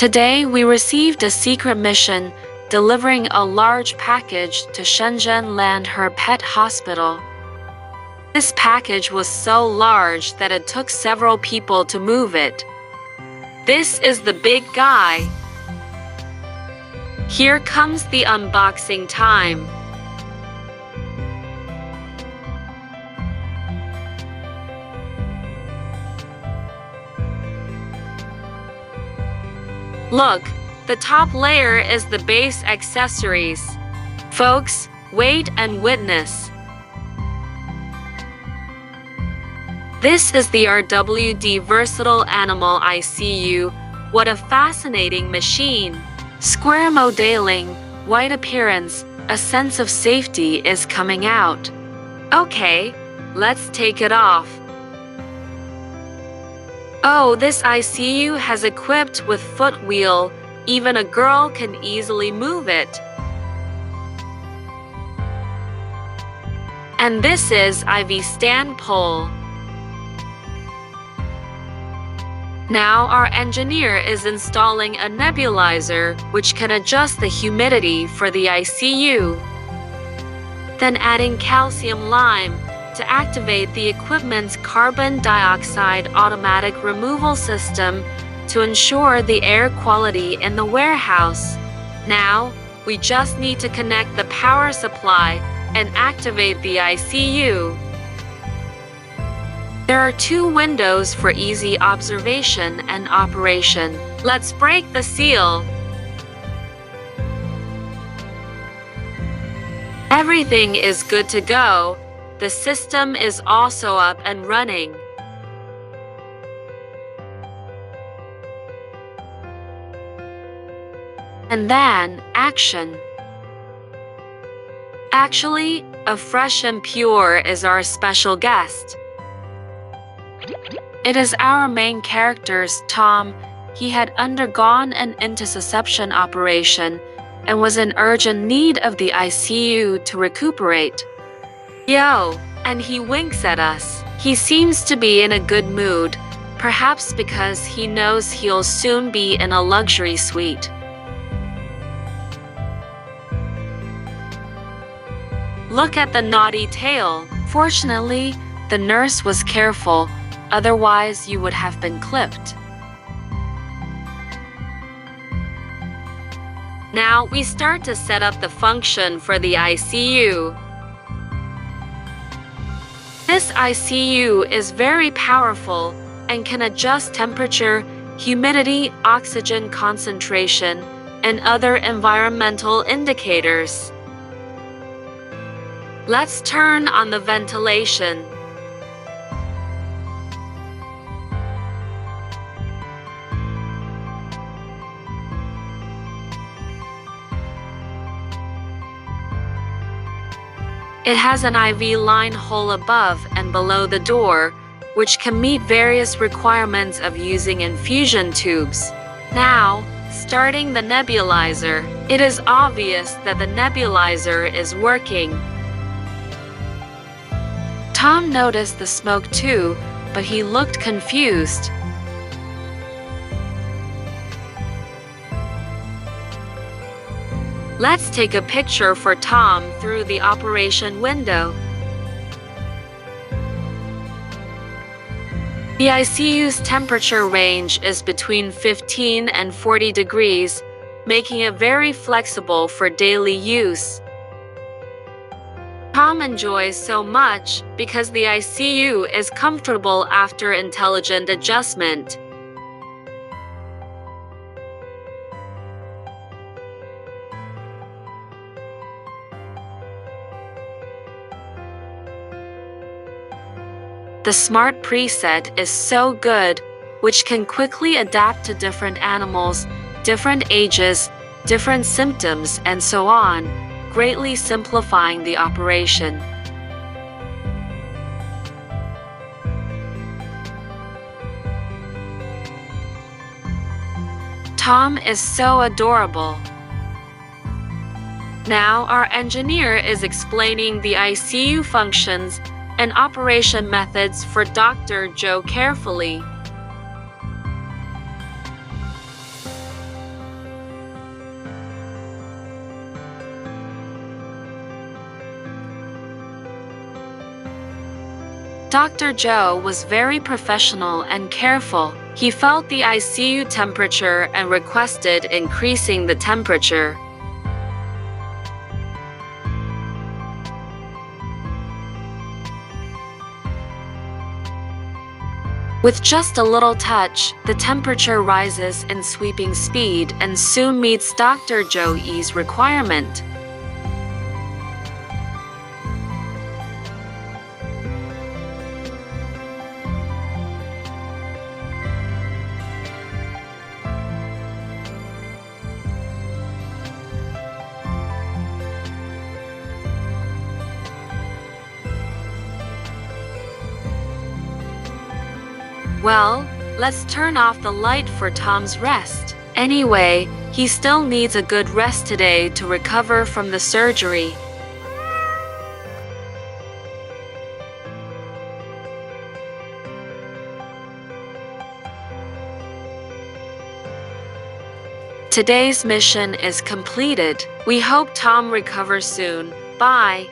Today, we received a secret mission delivering a large package to Shenzhen Landher Pet Hospital. This package was so large that it took several people to move it. This is the big guy. Here comes the unboxing time. Look, the top layer is the base accessories. Folks, wait and witness. This is the RWD Versatile Animal ICU. What a fascinating machine. Square modeling, white appearance, a sense of safety is coming out. Okay, let's take it off. Oh, this ICU has equipped with foot wheel. Even a girl can easily move it. And this is IV stand pole. Now our engineer is installing a nebulizer which can adjust the humidity for the ICU. Then adding calcium lime to activate the equipment's carbon dioxide automatic removal system to ensure the air quality in the warehouse. Now, we just need to connect the power supply and activate the ICU. There are 2 windows for easy observation and operation. Let's break the seal. Everything is good to go. The system is also up and running. And then, action. Actually, a fresh and pure is our special guest. It is our main character's Tom. He had undergone an intussusception operation and was in urgent need of the ICU to recuperate. Yo, and he winks at us. He seems to be in a good mood, perhaps because he knows he'll soon be in a luxury suite. Look at the naughty tail. Fortunately, the nurse was careful, otherwise you would have been clipped. Now we start to set up the function for the ICU. This ICU is very powerful and can adjust temperature, humidity, oxygen concentration, and other environmental indicators. Let's turn on the ventilation. It has an IV line hole above and below the door, which can meet various requirements of using infusion tubes. Now, starting the nebulizer. It is obvious that the nebulizer is working. Tom noticed the smoke too, but he looked confused. Let's take a picture for Tom through the operation window. The ICU's temperature range is between 15 and 40 degrees, making it very flexible for daily use. Tom enjoys so much because the ICU is comfortable after intelligent adjustment. The smart preset is so good, which can quickly adapt to different animals, different ages, different symptoms, and so on, greatly simplifying the operation. Tom is so adorable. Now our engineer is explaining the ICU functions and operation methods for Dr. Joe carefully. Dr. Joe was very professional and careful. He felt the ICU temperature and requested increasing the temperature. With just a little touch, the temperature rises in sweeping speed and soon meets Dr. Joe E's requirement. Well, let's turn off the light for Tom's rest. Anyway, he still needs a good rest today to recover from the surgery. Today's mission is completed. We hope Tom recovers soon. Bye.